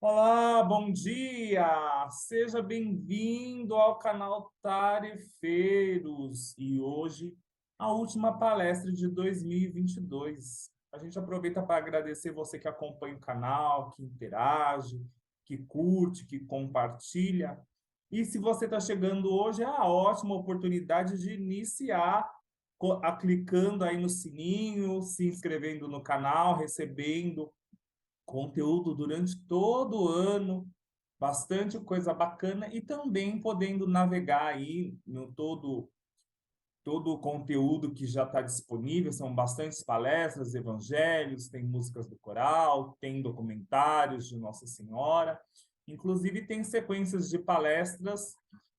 Olá, bom dia! Seja bem-vindo ao canal Tarefeiros. E hoje, a última palestra de 2022. A gente aproveita para agradecer você que acompanha o canal, que interage, que curte, que compartilha. E se você está chegando hoje, é a ótima oportunidade de iniciar clicando aí no sininho, se inscrevendo no canal, recebendo conteúdo durante todo o ano, bastante coisa bacana e também podendo navegar aí no todo o conteúdo que já está disponível, são bastantes palestras, evangelhos, tem músicas do coral, tem documentários de Nossa Senhora, inclusive tem sequências de palestras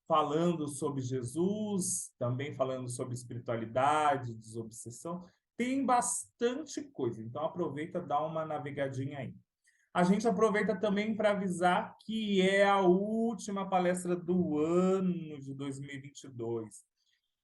falando sobre Jesus, também falando sobre espiritualidade, desobsessão, tem bastante coisa, então aproveita, dá uma navegadinha aí. A gente aproveita também para avisar que é a última palestra do ano de 2022.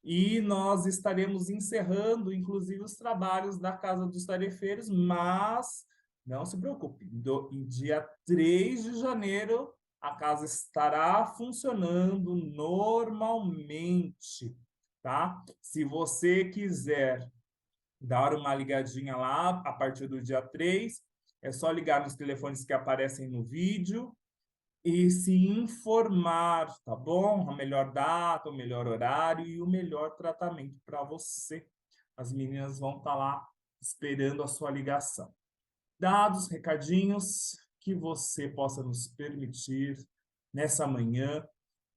E nós estaremos encerrando, inclusive, os trabalhos da Casa dos Tarefeiros, mas não se preocupe, em dia 3 de janeiro a casa estará funcionando normalmente, tá? Se você quiser dar uma ligadinha lá a partir do dia 3, é só ligar nos telefones que aparecem no vídeo e se informar, tá bom? A melhor data, o melhor horário e o melhor tratamento para você. As meninas vão estar lá esperando a sua ligação. Dados, recadinhos que você possa nos permitir nessa manhã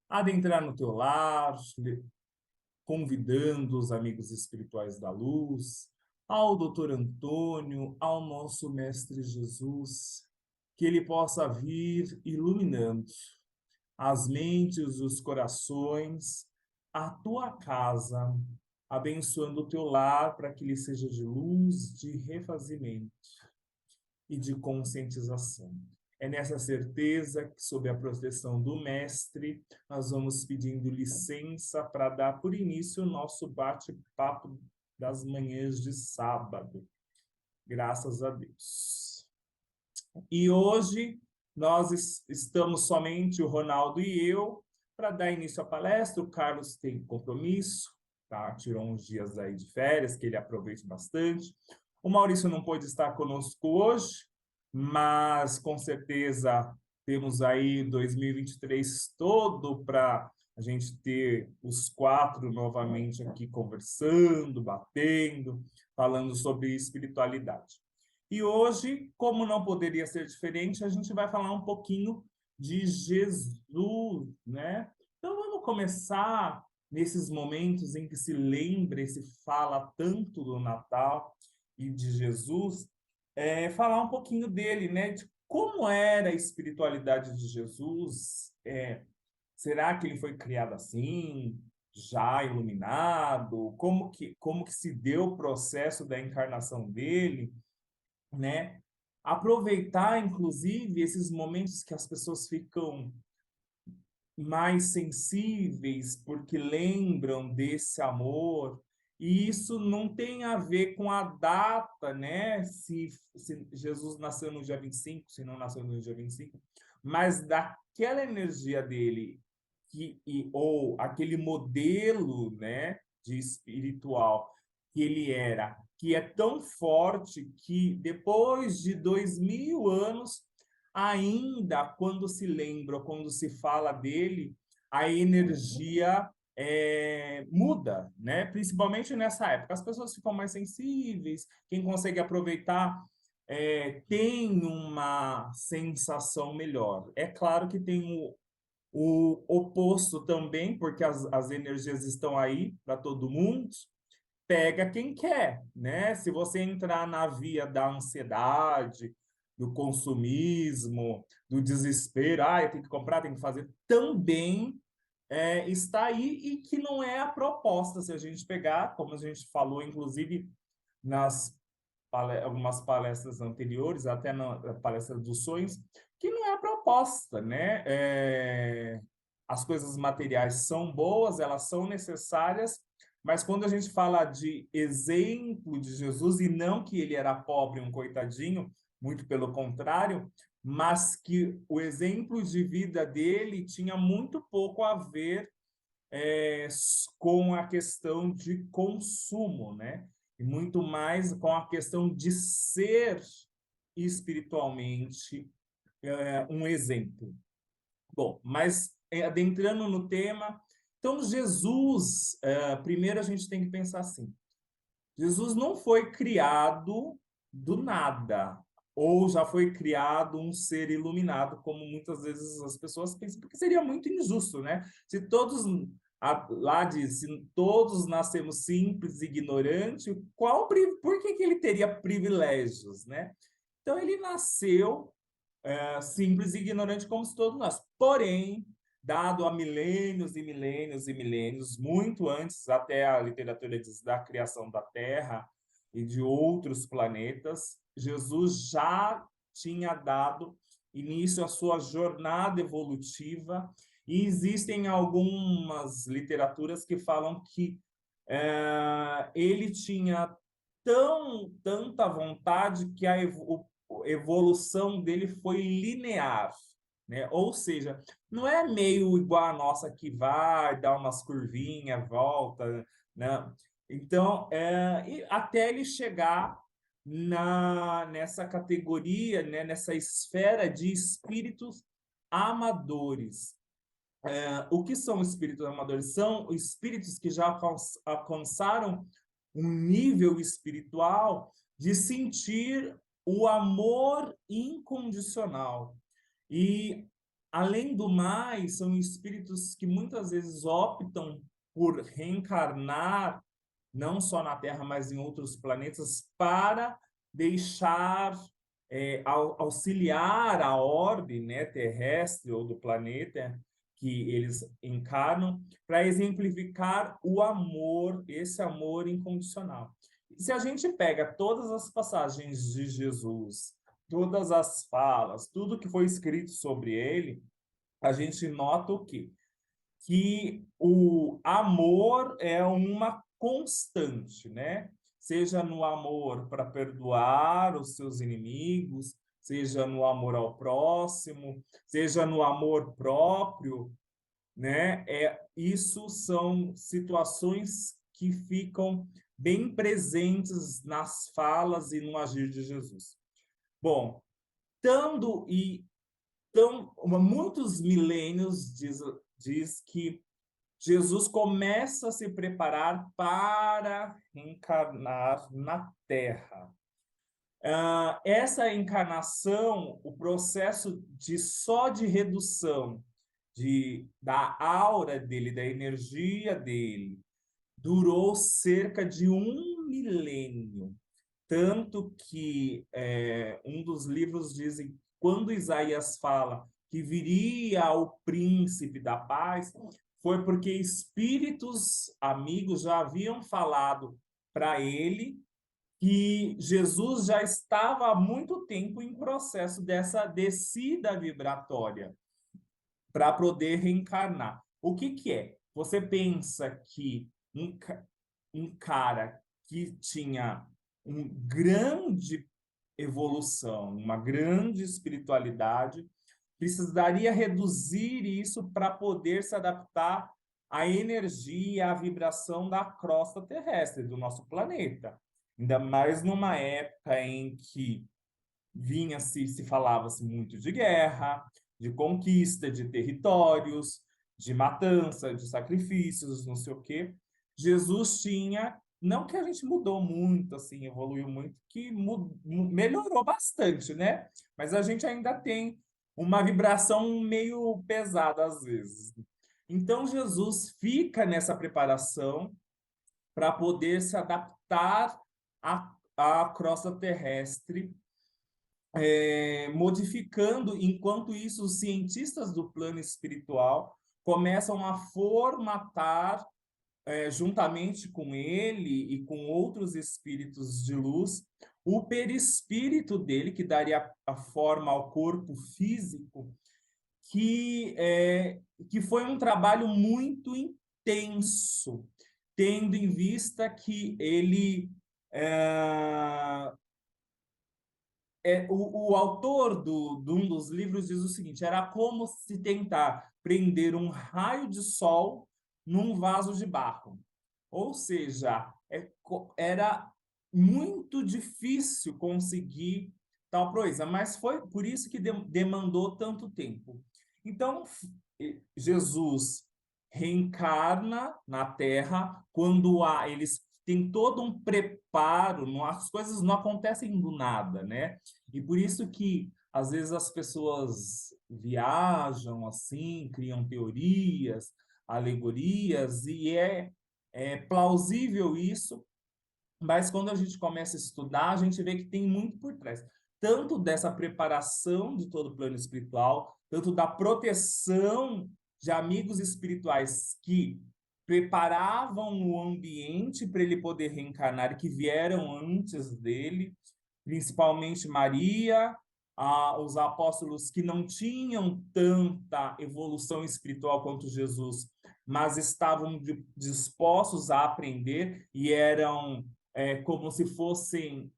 adentrar no teu lar, convidando os amigos espirituais da luz, ao doutor Antônio, ao nosso Mestre Jesus, que ele possa vir iluminando as mentes, os corações, a tua casa, abençoando o teu lar para que ele seja de luz, de refazimento e de conscientização. É nessa certeza que, sob a proteção do Mestre, nós vamos pedindo licença para dar por início o nosso bate-papo das manhãs de sábado. Graças a Deus. E hoje nós estamos somente o Ronaldo e eu para dar início à palestra. O Carlos tem compromisso, tá? Tirou uns dias aí de férias, que ele aproveite bastante. O Maurício não pôde estar conosco hoje, mas com certeza temos aí 2023 todo para a gente ter os quatro novamente aqui conversando, batendo, falando sobre espiritualidade. E hoje, como não poderia ser diferente, a gente vai falar um pouquinho de Jesus, né? Então vamos começar nesses momentos em que se lembra e se fala tanto do Natal e de Jesus, falar um pouquinho dele, né? De como era a espiritualidade de Jesus. Será que ele foi criado assim, já iluminado? Como que se deu o processo da encarnação dele, né? Aproveitar, inclusive, esses momentos que as pessoas ficam mais sensíveis porque lembram desse amor. E isso não tem a ver com a data, né? Se Jesus nasceu no dia 25, se não nasceu no dia 25, mas daquela energia dele, ou aquele modelo, né, de espiritual que ele era, que é tão forte que depois de 2000 anos ainda quando se lembra, quando se fala dele, a energia muda, né? Principalmente nessa época. As pessoas ficam mais sensíveis, quem consegue aproveitar tem uma sensação melhor. É claro que tem o oposto também, porque as energias estão aí para todo mundo, pega quem quer, né? Se você entrar na via da ansiedade, do consumismo, do desespero, eu tenho que comprar, tenho que fazer, também está aí e que não é a proposta, se a gente pegar, como a gente falou, inclusive, nas algumas palestras anteriores, até na palestra dos sonhos, que não é a proposta, né? As coisas materiais são boas, elas são necessárias, mas quando a gente fala de exemplo de Jesus, e não que ele era pobre, um coitadinho, muito pelo contrário, mas que o exemplo de vida dele tinha muito pouco a ver com a questão de consumo, né? E muito mais com a questão de ser espiritualmente um exemplo. Bom, mas adentrando no tema, então Jesus, primeiro a gente tem que pensar assim, Jesus não foi criado do nada, ou já foi criado um ser iluminado, como muitas vezes as pessoas pensam, porque seria muito injusto, né? Se todos, lá diz, se todos nascemos simples e ignorantes, por que ele teria privilégios, né? Então ele nasceu simples e ignorante como se todos nós. Porém, dado há milênios e milênios e milênios, muito antes, até a literatura diz, da criação da Terra e de outros planetas, Jesus já tinha dado início à sua jornada evolutiva, e existem algumas literaturas que falam que ele tinha tanta vontade que evolução dele foi linear, né? Ou seja, não é meio igual a nossa que vai, dá umas curvinhas, volta, né? Então, até ele chegar nessa categoria, né? Nessa esfera de espíritos amadores. O que são espíritos amadores? São espíritos que já alcançaram um nível espiritual de sentir o amor incondicional. E, além do mais, são espíritos que muitas vezes optam por reencarnar, não só na Terra, mas em outros planetas, para deixar, auxiliar a ordem, né, terrestre ou do planeta que eles encarnam, para exemplificar o amor, esse amor incondicional. Se a gente pega todas as passagens de Jesus, todas as falas, tudo que foi escrito sobre ele, a gente nota o quê? Que o amor é uma constante, né? Seja no amor para perdoar os seus inimigos, seja no amor ao próximo, seja no amor próprio, né? Isso são situações que ficam bem presentes nas falas e no agir de Jesus. Bom, muitos milênios diz que Jesus começa a se preparar para encarnar na Terra. Essa encarnação, o processo de redução da aura dele, da energia dele, durou cerca de 1 milênio. Tanto que um dos livros dizem, quando Isaías fala que viria o príncipe da paz, foi porque espíritos amigos já haviam falado para ele que Jesus já estava há muito tempo em processo dessa descida vibratória para poder reencarnar. O que é? Você pensa que um cara que tinha uma grande evolução, uma grande espiritualidade, precisaria reduzir isso para poder se adaptar à energia, à vibração da crosta terrestre do nosso planeta. Ainda mais numa época em que se falava-se muito de guerra, de conquista de territórios, de matança, de sacrifícios, não sei o quê. Jesus tinha, não que a gente mudou muito, assim, evoluiu muito, que melhorou bastante, né? Mas a gente ainda tem uma vibração meio pesada às vezes. Então Jesus fica nessa preparação para poder se adaptar à crosta terrestre, modificando. Enquanto isso, os cientistas do plano espiritual começam a formatar, juntamente com ele e com outros espíritos de luz, o perispírito dele, que daria a forma ao corpo físico, que foi um trabalho muito intenso, tendo em vista que ele o autor de um dos livros diz o seguinte: era como se tentar prender um raio de sol num vaso de barro. Ou seja, era muito difícil conseguir tal proeza, mas foi por isso que demandou tanto tempo. Então, Jesus reencarna na Terra quando eles têm todo um preparo, as coisas não acontecem do nada, né? E por isso que às vezes as pessoas viajam assim, criam teorias, alegorias, e é plausível isso, mas quando a gente começa a estudar, a gente vê que tem muito por trás. Tanto dessa preparação de todo o plano espiritual, tanto da proteção de amigos espirituais que preparavam o ambiente para ele poder reencarnar, que vieram antes dele, principalmente Maria, os apóstolos que não tinham tanta evolução espiritual quanto Jesus, mas estavam dispostos a aprender e eram como se fossem,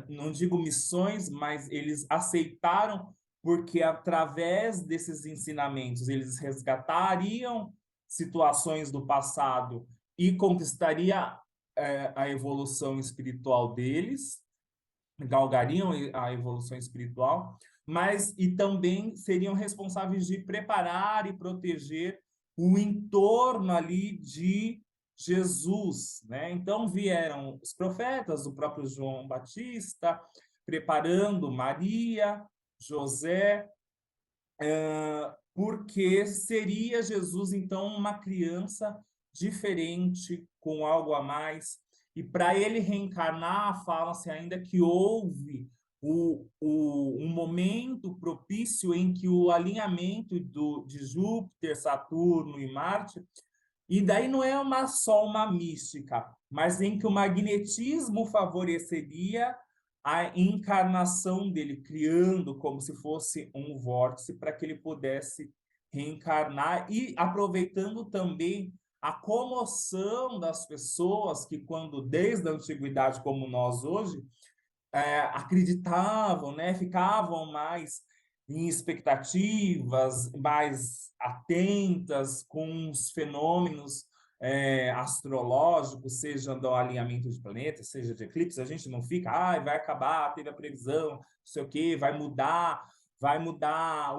não digo missões, mas eles aceitaram porque através desses ensinamentos eles resgatariam situações do passado e conquistaria a evolução espiritual deles, galgariam a evolução espiritual, mas e também seriam responsáveis de preparar e proteger o entorno ali de Jesus, né? Então vieram os profetas, o próprio João Batista, preparando Maria, José, porque seria Jesus então uma criança diferente, com algo a mais. E para ele reencarnar, fala-se ainda que houve um momento propício em que o alinhamento de Júpiter, Saturno e Marte, e daí não é só uma mística, mas em que o magnetismo favoreceria a encarnação dele, criando como se fosse um vórtice para que ele pudesse reencarnar e aproveitando também a comoção das pessoas que, quando desde a antiguidade, como nós hoje, acreditavam, né, ficavam mais em expectativas, mais atentas com os fenômenos astrológicos, seja do alinhamento de planetas, seja de eclipse. A gente não fica, vai acabar, teve a previsão, não sei o quê, vai mudar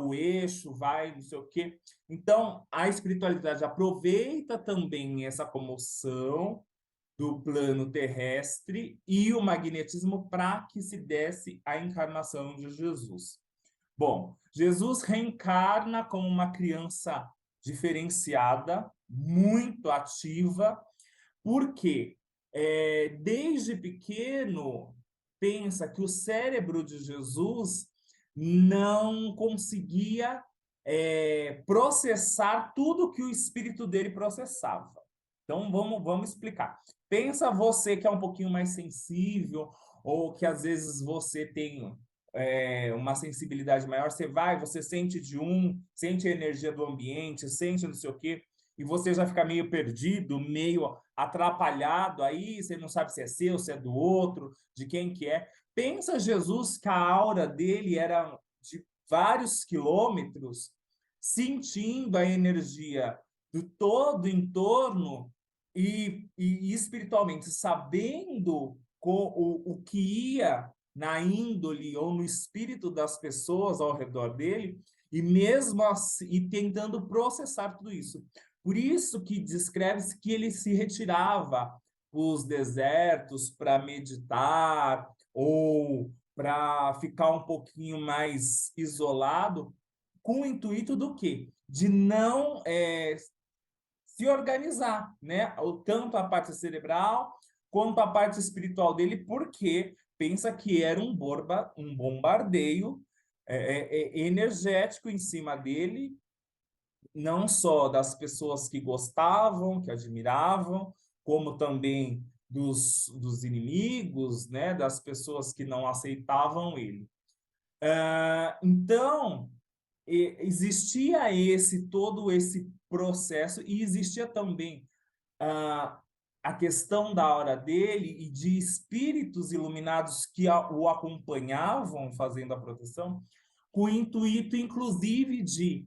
o eixo, vai não sei o quê. Então, a espiritualidade aproveita também essa comoção do plano terrestre e o magnetismo para que se desse a encarnação de Jesus. Bom, Jesus reencarna como uma criança diferenciada, muito ativa, porque desde pequeno pensa que o cérebro de Jesus não conseguia processar tudo que o espírito dele processava. Então, vamos explicar. Pensa você que é um pouquinho mais sensível, ou que às vezes você tem uma sensibilidade maior, você sente sente a energia do ambiente, sente não sei o quê, e você já fica meio perdido, meio atrapalhado, aí você não sabe se é seu, se é do outro, de quem que é. Pensa Jesus que a aura dele era de vários quilômetros, sentindo a energia do todo em torno e espiritualmente sabendo o que ia na índole ou no espírito das pessoas ao redor dele, e mesmo assim, e tentando processar tudo isso. Por isso que descreve-se que ele se retirava os desertos para meditar ou para ficar um pouquinho mais isolado, com o intuito do quê? De não se organizar, né? Tanto a parte cerebral quanto a parte espiritual dele, porque pensa que era um bombardeio energético em cima dele, não só das pessoas que gostavam, que admiravam, como também dos inimigos, né? Das pessoas que não aceitavam ele. Então, existia todo esse processo e existia também a questão da hora dele e de espíritos iluminados que o acompanhavam fazendo a proteção, com o intuito, inclusive, de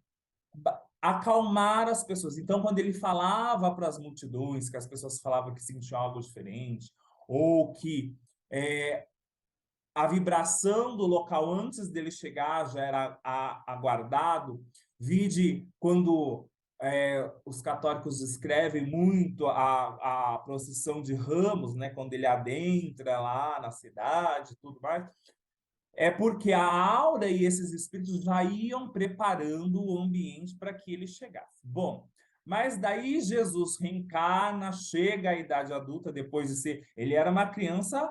acalmar as pessoas. Então, quando ele falava para as multidões, que as pessoas falavam que sentiam algo diferente, ou que a vibração do local antes dele chegar já era aguardado, vide quando os católicos descrevem muito a procissão de Ramos, né, quando ele adentra lá na cidade e tudo mais, é porque a aura e esses espíritos já iam preparando o ambiente para que ele chegasse. Bom, mas daí Jesus reencarna, chega à idade adulta, depois de ser. Ele era uma criança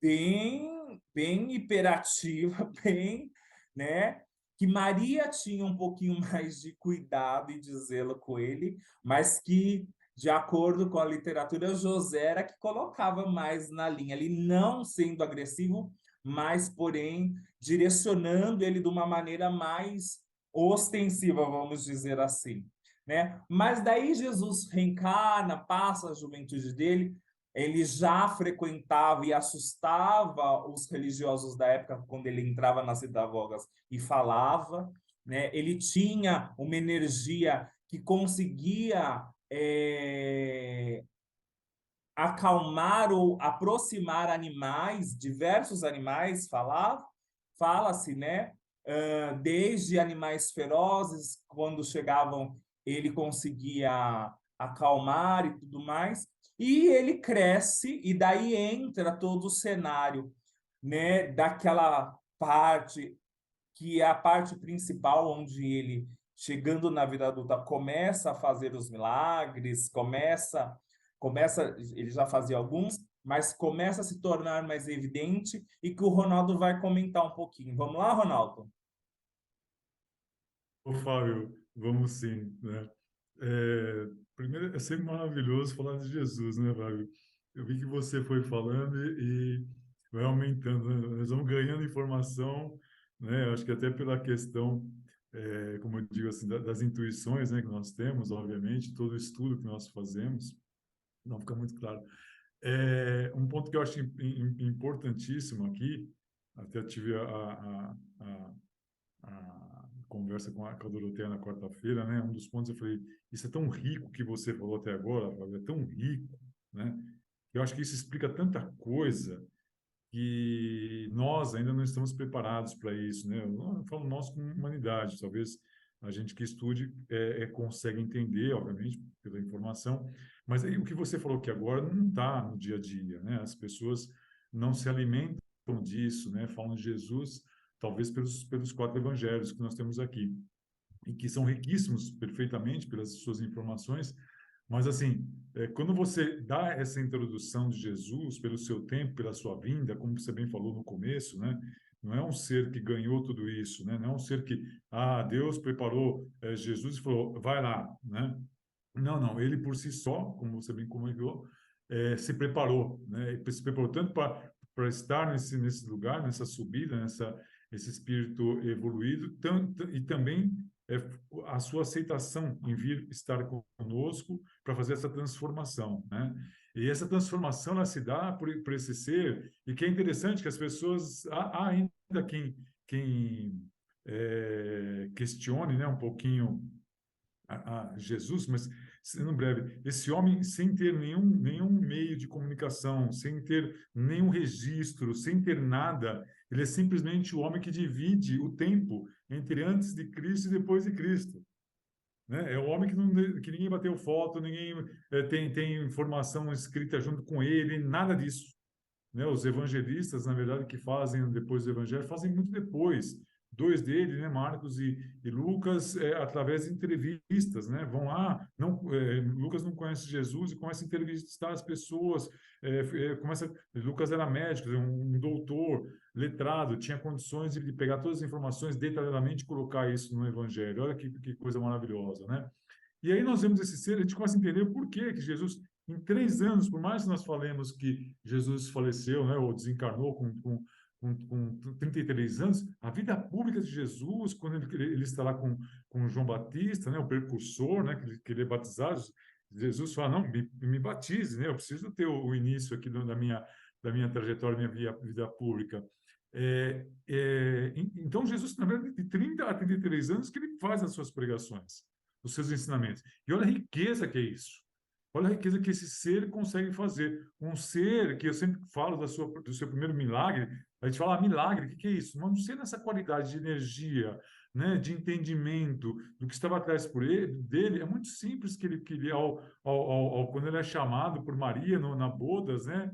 bem hiperativa, bem, né? Que Maria tinha um pouquinho mais de cuidado e de zelo com ele, mas que, de acordo com a literatura, José era que colocava mais na linha, ele não sendo agressivo, mas, porém, direcionando ele de uma maneira mais ostensiva, vamos dizer assim, né? Mas daí Jesus reencarna, passa a juventude dele, ele já frequentava e assustava os religiosos da época quando ele entrava nas sinagogas e falava, né? Ele tinha uma energia que conseguia acalmar ou aproximar animais, diversos animais, fala-se, né? Desde animais ferozes, quando chegavam, ele conseguia acalmar e tudo mais. E ele cresce, e daí entra todo o cenário, né, daquela parte que é a parte principal onde ele, chegando na vida adulta, começa a fazer os milagres, ele já fazia alguns, mas começa a se tornar mais evidente e que o Ronaldo vai comentar um pouquinho. Vamos lá, Ronaldo? Ô, Fábio, vamos sim, né? Primeiro, é sempre maravilhoso falar de Jesus, né, Fábio? Eu vi que você foi falando e vai aumentando, né? Nós vamos ganhando informação, né? Eu acho que até pela questão, como eu digo assim, das intuições, né, que nós temos, obviamente, todo o estudo que nós fazemos, não fica muito claro. Um ponto que eu acho importantíssimo aqui, até tive a conversa com a Doroteia na quarta-feira, né? Um dos pontos eu falei, isso é tão rico que você falou até agora, Fábio, é tão rico, né? Eu acho que isso explica tanta coisa que nós ainda não estamos preparados para isso, né? Eu não falo nós como humanidade, talvez a gente que estude consegue entender, obviamente, pela informação, mas aí o que você falou que agora não está no dia a dia, né? As pessoas não se alimentam disso, né? Falam de Jesus, talvez pelos quatro evangelhos que nós temos aqui e que são riquíssimos perfeitamente pelas suas informações, mas assim, quando você dá essa introdução de Jesus pelo seu tempo, pela sua vinda, como você bem falou no começo, né? Não é um ser que ganhou tudo isso, né? Não é um ser que, Deus preparou Jesus e falou, vai lá, né? Não, não, ele por si só, como você bem comentou, se preparou, né? Ele se preparou tanto para estar nesse lugar, nessa subida, esse espírito evoluído, tanto, e também é, a sua aceitação em vir estar conosco para fazer essa transformação, né? E essa transformação ela se dá por esse ser, e que é interessante que as pessoas, há ainda quem questione, né, um pouquinho a Jesus, mas sendo breve, esse homem sem ter nenhum meio de comunicação, sem ter nenhum registro, sem ter nada, ele é simplesmente o homem que divide o tempo entre antes de Cristo e depois de Cristo, né? É o homem que ninguém bateu foto, ninguém tem informação escrita junto com ele, nada disso, né? Os evangelistas, na verdade, que fazem depois do evangelho, fazem muito depois. Dois deles, né, Marcos e Lucas, através de entrevistas, né? Vão lá, não, Lucas não conhece Jesus e começa a entrevistar as pessoas. Lucas era médico, um doutor, letrado, tinha condições de pegar todas as informações detalhadamente e colocar isso no evangelho. Olha que coisa maravilhosa, né? E aí nós vemos esse ser, a gente começa a entender o porquê que Jesus, em 3 anos, por mais que nós falemos que Jesus faleceu, né, ou desencarnou com 33 anos, a vida pública de Jesus, quando ele está lá com João Batista, né, o precursor, né, que ele é batizado, Jesus fala, não, me batize, né? Eu preciso ter o início aqui da minha trajetória, minha vida pública. Então, Jesus, na verdade, de 30 a 33 anos que ele faz as suas pregações, os seus ensinamentos. E olha a riqueza que é isso. Olha a riqueza que esse ser consegue fazer. Um ser que eu sempre falo do seu primeiro milagre, a gente fala milagre, o que é isso? Mas não ser nessa qualidade de energia, né, de entendimento do que estava atrás dele, é muito simples que ele quando ele é chamado por Maria na bodas, né,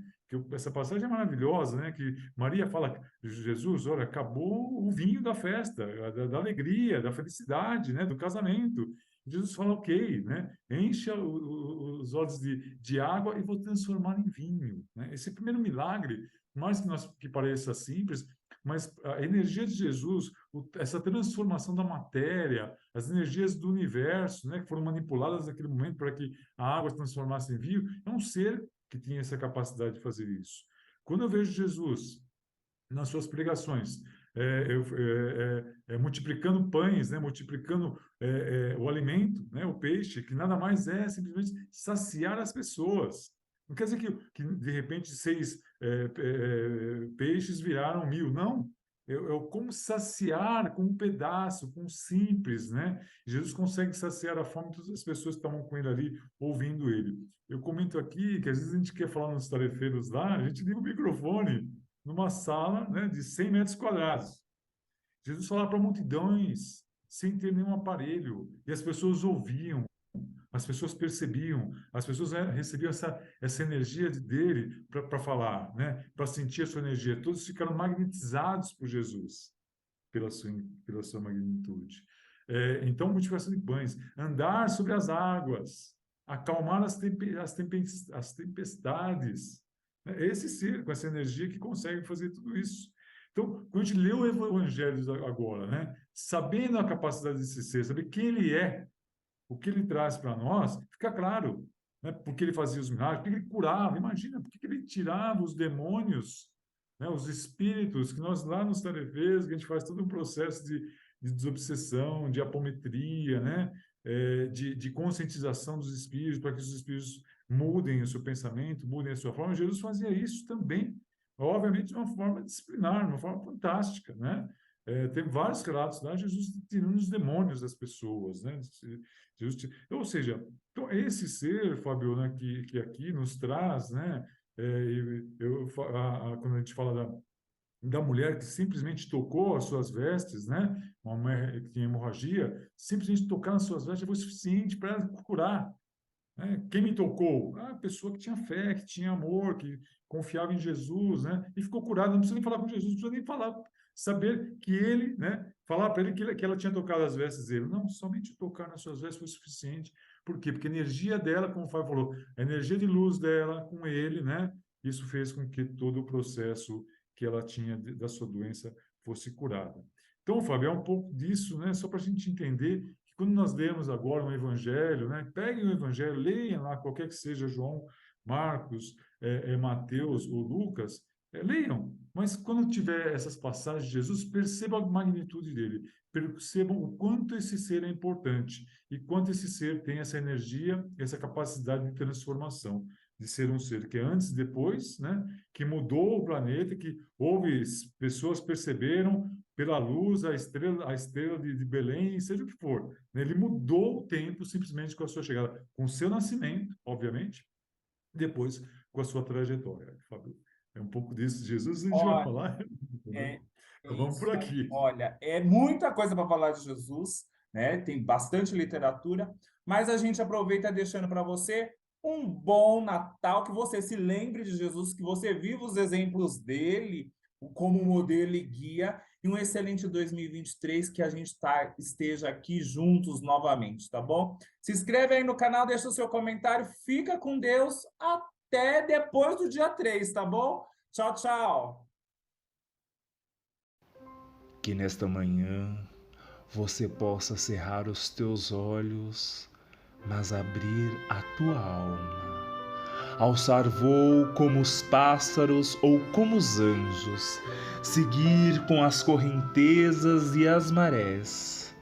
essa passagem é maravilhosa, né, que Maria fala, Jesus, olha, acabou o vinho da festa, da alegria, da felicidade, né, do casamento. Jesus fala, ok, né? Encha os odres de água e vou transformar em vinho. Né? Esse primeiro milagre, mais que pareça simples, mas a energia de Jesus, essa transformação da matéria, as energias do universo, né, que foram manipuladas naquele momento para que a água se transformasse em vinho, é um ser que tinha essa capacidade de fazer isso. Quando eu vejo Jesus nas suas pregações, multiplicando pães, né, multiplicando o alimento, né, o peixe, que nada mais é simplesmente saciar as pessoas. Não quer dizer que de repente 6 peixes viraram 1000, não. Como saciar com um pedaço, com um simples, né? Jesus consegue saciar a fome de todas as pessoas que estavam com ele ali, ouvindo ele. Eu comento aqui que às vezes a gente quer falar nos tarefeiros lá, a gente liga o microfone numa sala, né, de 100 metros quadrados. Jesus falava para multidões, sem ter nenhum aparelho, e as pessoas ouviam, as pessoas percebiam, as pessoas recebiam essa energia dele para falar, né, para sentir a sua energia. Todos ficaram magnetizados por Jesus, pela sua magnitude. Então, multiplicação de pães, andar sobre as águas, acalmar as tempestades. Esse ser, com essa energia, que consegue fazer tudo isso. Então, quando a gente lê o Evangelho agora, né, sabendo a capacidade desse ser, saber quem ele é, o que ele traz para nós, fica claro, né, porque ele fazia os milagres, porque ele curava, imagina, porque ele tirava os demônios, né, os espíritos, que nós lá nos tarefeiros, que a gente faz todo um processo de desobsessão, de apometria, né, de conscientização dos espíritos, para que os espíritos mudem o seu pensamento, mudem a sua forma. Jesus fazia isso também, obviamente de uma forma disciplinar, de uma forma fantástica, né? Tem vários relatos lá, Jesus tirando os demônios das pessoas, né? Jesus, ou seja, então esse ser, Fábio, né, que aqui nos traz, né? Quando a gente fala da mulher que simplesmente tocou as suas vestes, né? Uma mulher que tinha hemorragia, simplesmente tocar nas suas vestes foi suficiente para ela curar. Né? Quem me tocou? A pessoa que tinha fé, que tinha amor, que confiava em Jesus, né? E ficou curada. Não precisa nem falar com Jesus, não precisa nem falar, saber que ele, né? Falar para ele que ela tinha tocado as vestes dele. Não, somente tocar nas suas vestes foi suficiente. Por quê? Porque a energia dela, como o Fábio falou, a energia de luz dela com ele, né? Isso fez com que todo o processo que ela tinha da sua doença fosse curada. Então, Fábio, é um pouco disso, né? Só para a gente entender que quando nós lemos agora um evangelho, né? Peguem o evangelho, leiam lá, qualquer que seja João, Marcos, Mateus ou Lucas, leiam. Mas quando tiver essas passagens de Jesus, percebam a magnitude dele, percebam o quanto esse ser é importante e quanto esse ser tem essa energia, essa capacidade de transformação, de ser um ser que é antes e depois, né? Que mudou o planeta, que houve pessoas perceberam pela luz, a estrela de Belém, seja o que for. Né? Ele mudou o tempo simplesmente com a sua chegada, com o seu nascimento, obviamente, depois com a sua trajetória. Fábio, é um pouco disso. Jesus a gente vai Olha, falar. é, é Então, vamos por isso aí. aqui. Olha, é muita coisa para falar de Jesus, né? Tem bastante literatura, mas a gente aproveita deixando para você um bom Natal, que você se lembre de Jesus, que você viva os exemplos dele como modelo e guia, e um excelente 2023, que a gente esteja aqui juntos novamente, tá bom? Se inscreve aí no canal, deixa o seu comentário, fica com Deus, até depois do dia 3, tá bom? Tchau, tchau! Que nesta manhã você possa cerrar os teus olhos, mas abrir a tua alma. Alçar voo como os pássaros ou como os anjos, seguir com as correntezas e as marés.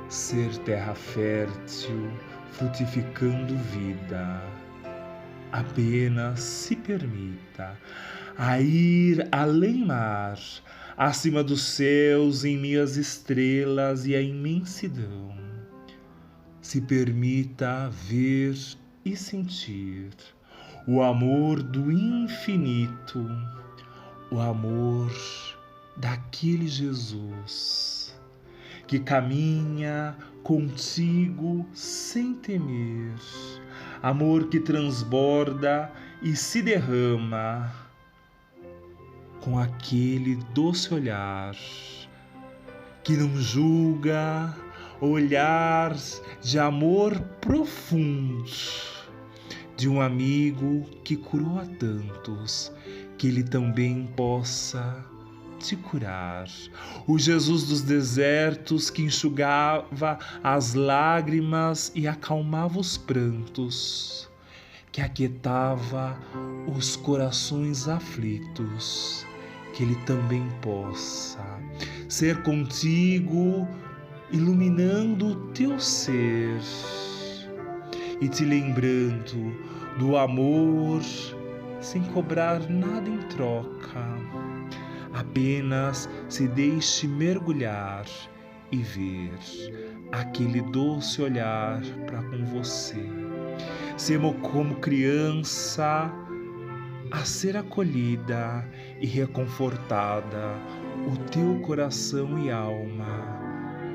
Ser terra fértil, frutificando vida. Apenas se permita a ir além mar, acima dos céus, em minhas estrelas e a imensidão. Se permita ver e sentir o amor do infinito, o amor daquele Jesus que caminha contigo sem temer, amor que transborda e se derrama com aquele doce olhar que não julga, olhar de amor profundo de um amigo que curou a tantos, que ele também possa te curar. O Jesus dos desertos que enxugava as lágrimas e acalmava os prantos, que aquietava os corações aflitos, que ele também possa ser contigo, iluminando o teu ser e te lembrando do amor sem cobrar nada em troca. Apenas se deixe mergulhar e ver aquele doce olhar para com você. Semo como criança a ser acolhida e reconfortada, o teu coração e alma,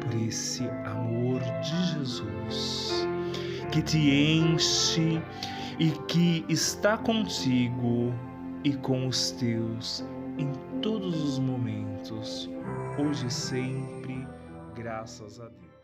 por esse amor de Jesus que te enche e que está contigo e com os teus em todos os momentos, hoje e sempre, graças a Deus.